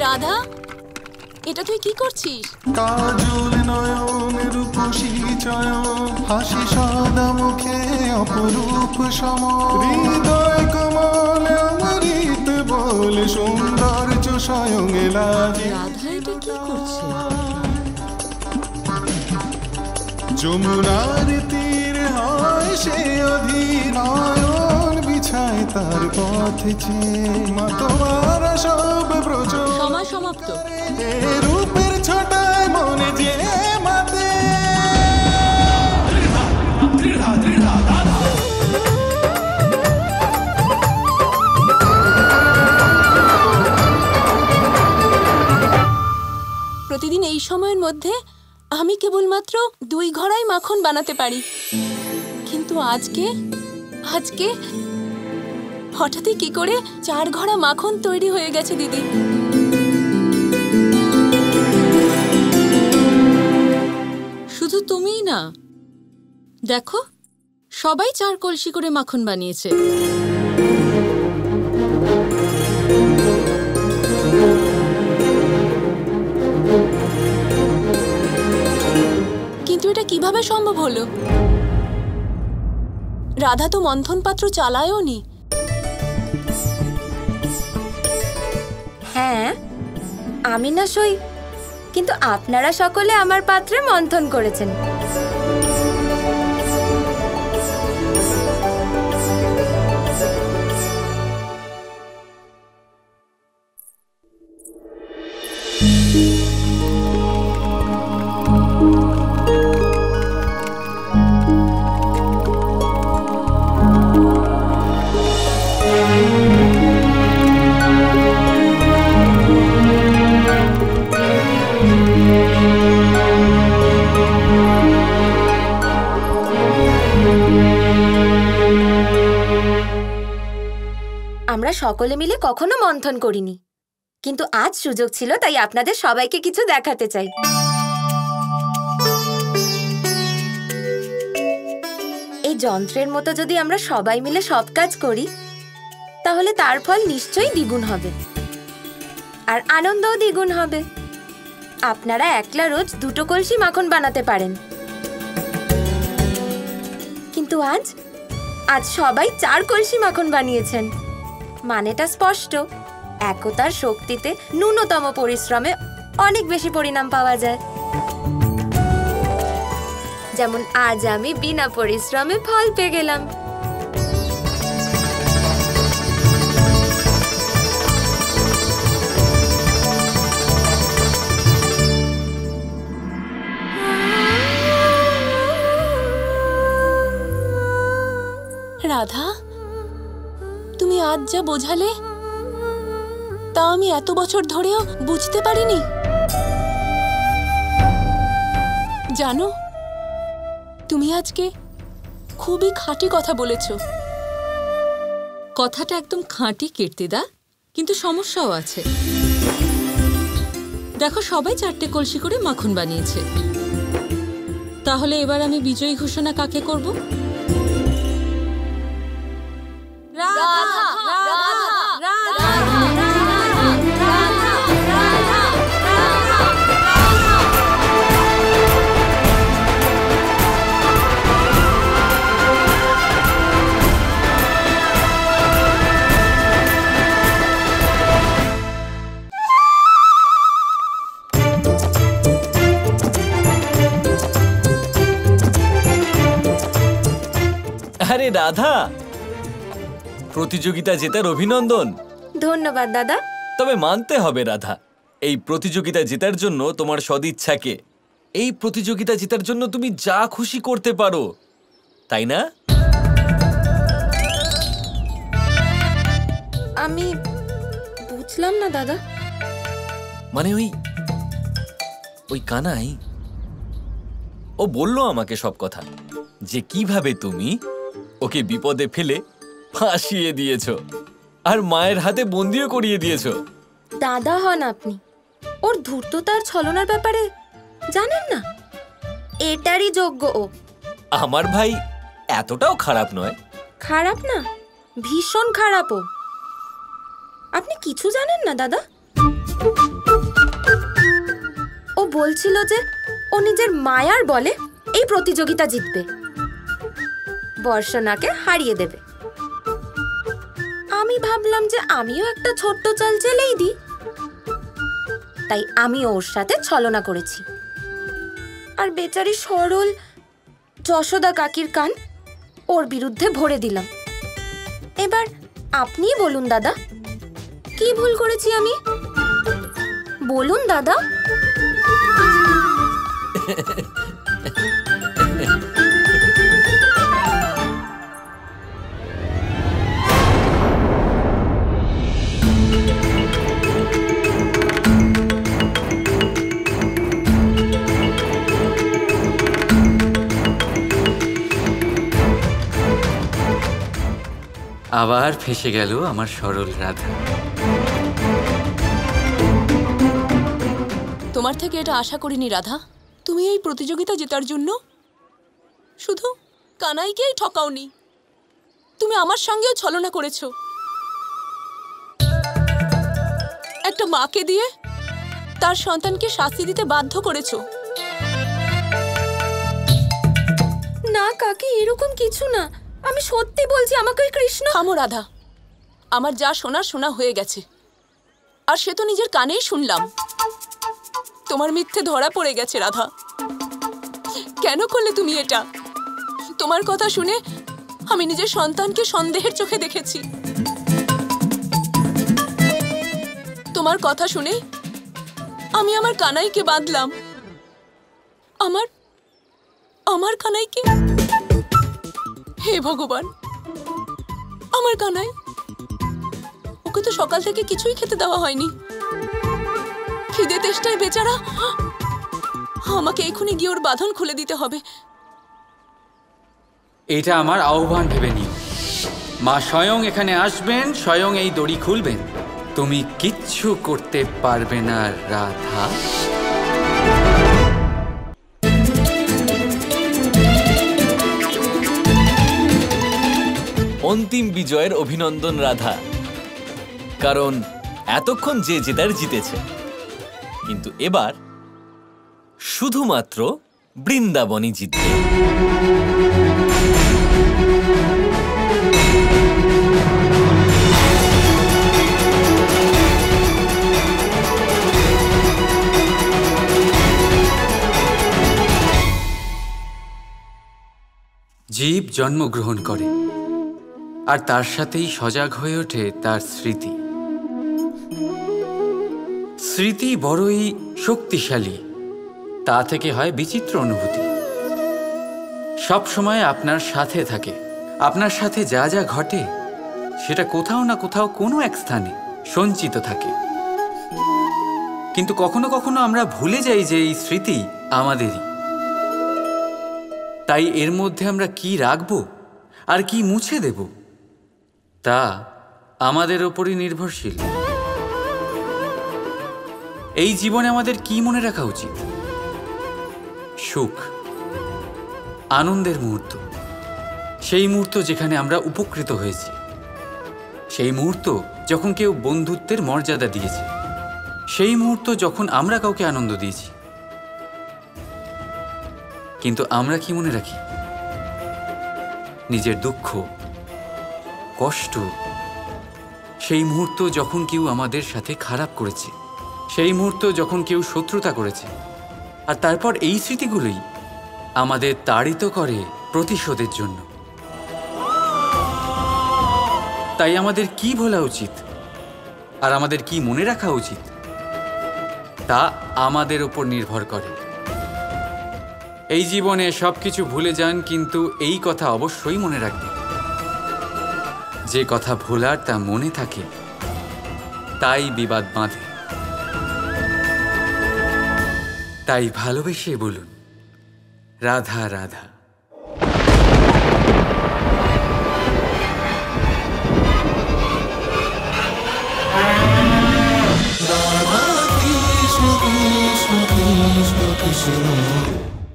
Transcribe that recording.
রাধা, এটা তুই কি করছিস? কাজল নয়ন রূপসী চয়ন, হাসি সাদা মুখে অপরূপ সম, হৃদয় কমল অমৃত বলে সৌন্দর্য স্বয়ং লাগে। রাধা এটা কি করছে? যমুনার তীর হয় সে অধিনয়ন, বিছায় তার পথে চেয়ে মা তোমার সব ব্রজ। সময় সমাপ্ত। রূপের ছটায় মনে যে মাতে। প্রতিদিন এই সময়ের মধ্যে আমি কেবলমাত্র 2 ঘড়াই মাখন বানাতে পারি, কিন্তু আজকে হঠাৎই কি করে 4 ঘড়া মাখন তৈরি হয়ে গেছে দিদি। শুধু তুমিই না, দেখো সবাই 4 কলসি করে মাখন বানিয়েছে। কিন্তু এটা কিভাবে সম্ভব হলো? রাধা তো মন্থন পাত্র চালায়ও নি। হ্যাঁ, আমি না সই, কিন্তু আপনারা সকলে আমার পাত্রে মন্থন করেছেন। আমরা সকলে মিলে কখনো মন্থন করিনি, কিন্তু আজ সুযোগ ছিল, তাই আপনাদের সবাইকে কিছু দেখাতে চাই। এই যন্ত্রের মতো যদি আমরা সবাই মিলে সব কাজ করি, তাহলে তার ফল নিশ্চয়ই দ্বিগুণ হবে, আর আনন্দও দ্বিগুণ হবে। আপনারা একলা রোজ 2 কলসি মাখন বানাতে পারেন, কিন্তু আজ সবাই 4 কলসি মাখন বানিয়েছেন। মানেটা স্পষ্ট, একতার শক্তিতে ন্যূনতম পরিশ্রমে অনেক বেশি পরিণাম পাওয়া যায়। যেমন আজ আমি বিনা পরিশ্রমে ফল পেয়ে গেলাম। রাধা, তুমি আজ যা বোঝালে তা আমি এত বছর ধরেও বুঝতে পারিনি। জানো, তুমি আজকে খুবই খাঁটি কথা বলেছ। কথাটা একদম খাঁটি কীর্তিদা, কিন্তু সমস্যাও আছে। দেখো সবাই 4টে কলসি করে মাখন বানিয়েছে, তাহলে এবার আমি বিজয়ী ঘোষণা কাকে করব? আরে রাধা, প্রতিযোগিতা জেতার অভিনন্দন। ধন্যবাদ দাদা। তবে মানতে হবে রাধা, এই প্রতিযোগিতা জেতার জন্য তোমার সদিচ্ছাকে, এই প্রতিযোগিতা জেতার জন্য তুমি যা খুশি করতে পারো, তাই না? আমি বুঝলাম না দাদা। মানে ওই কানাই ও বললো আমাকে সব কথা, যে কিভাবে তুমি ওকে বিপদে ফেলে ফাঁসিয়ে দিয়েছো আর মায়ের হাতে বন্দিও করিয়ে দিয়েছো। দাদা হন আপনি, ওর ধূর্ততার ছলনার ব্যাপারে জানেন না? এটারই যোগ্য ও। আমার ভাই এতটাও খারাপ নয়। খারাপ না, ভীষণ খারাপ ও। আপনি কিছু জানেন না দাদা। বলছিল যে ও নিজের মায়ার বলে এই প্রতিযোগিতা জিতবে, বর্ষণাকে হারিয়ে দেবে। আমি ভাবলাম যে আমিও একটা ছোট্ট চাল চেলেই দিই, তাই আমি ওর সাথে ছলনা করেছি। আর বেচারি সরল যশোদা কাকির কান ওর বিরুদ্ধে ভরে দিলাম। এবার আপনিই বলুন দাদা, কি ভুল করেছি আমি? বলুন দাদা। আবার ফেঁসে গেল আমার সরল রাধা। তোমার থেকে এটা আশা করিনি রাধা। তুমি এই প্রতিযোগিতা জেতার জন্য শুধু কানাইকেই ঠকাওনি, তুমি আমার সঙ্গেও ছলনা করেছো। একটা মাকে দিয়ে তার সন্তানকে শাস্তি দিতে বাধ্য করেছো। না কাকি, এরকম কিছু না, আমি সত্যি বলছি। আমাকে ওই কৃষ্ণ। থামো রাধা, আমার যা শোনার শোনা হয়ে গেছে, আর সে তো নিজের কানেই শুনলাম। তোমার মিথ্যে ধরা পড়ে গেছে রাধা। কেন করলে তুমি এটা? তোমার কথা শুনে আমি নিজের সন্তানকে সন্দেহের চোখে দেখেছি। তোমার কথা শুনে আমি আমার কানাইকে বাঁধলাম। আমার কানাইকে। হে ভগবান, আমার কানাই, ওকে তো সকাল থেকে কিছুই খেতে দেওয়া হয়নি। খিদে তেষ্টায় বেচারা। আমাকে এখনই গিয়ে ওর বাঁধন খুলে দিতে হবে। এটা আমার আহ্বান ভেবে নিও। মা স্বয়ং এখানে আসবেন, স্বয়ং এই দড়ি খুলবেন। তুমি কিচ্ছু করতে পারবে না রাধা। অন্তিম বিজয়ের অভিনন্দন রাধা, কারণ এতক্ষণ যে জেতার জিতেছে, কিন্তু এবার শুধুমাত্র বৃন্দাবনই জিতবে। জীব জন্মগ্রহণ করে, আর তার সাথেই সজাগ হয়ে ওঠে তার স্মৃতি। স্মৃতি বড়ই শক্তিশালী, তা থেকে হয় বিচিত্র অনুভূতি। সব সময় আপনার সাথে থাকে। আপনার সাথে যা যা ঘটে সেটা কোথাও না কোথাও কোনো এক স্থানে সঞ্চিত থাকে। কিন্তু কখনো কখনো আমরা ভুলে যাই যে এই স্মৃতি আমাদেরই। তাই এর মধ্যে আমরা কি রাখবো আর কি মুছে দেব, তা আমাদের ওপরই নির্ভরশীল। এই জীবনে আমাদের কি মনে রাখা উচিত? সুখ, আনন্দের মুহূর্ত, সেই মুহূর্ত যেখানে আমরা উপকৃত হয়েছি, সেই মুহূর্ত যখন কেউ বন্ধুত্বের মর্যাদা দিয়েছে, সেই মুহূর্ত যখন আমরা কাউকে আনন্দ দিয়েছি। কিন্তু আমরা কি মনে রাখি? নিজের দুঃখ, কষ্ট, সেই মুহূর্ত যখন কেউ আমাদের সাথে খারাপ করেছে, সেই মুহূর্ত যখন কেউ শত্রুতা করেছে, আর তারপর এই স্মৃতিগুলোই আমাদের তাড়িত করে প্রতিশোধের জন্য। তাই আমাদের কি ভোলা উচিত আর আমাদের কি মনে রাখা উচিত, তা আমাদের ওপর নির্ভর করে। এই জীবনে সবকিছু ভুলে যান, কিন্তু এই কথা অবশ্যই মনে রাখবেন, যে কথা ভোলার তা মনে থাকে, তাই বিবাদ বাঁধে। তাই ভালোবেসে বলুন, রাধা রাধা।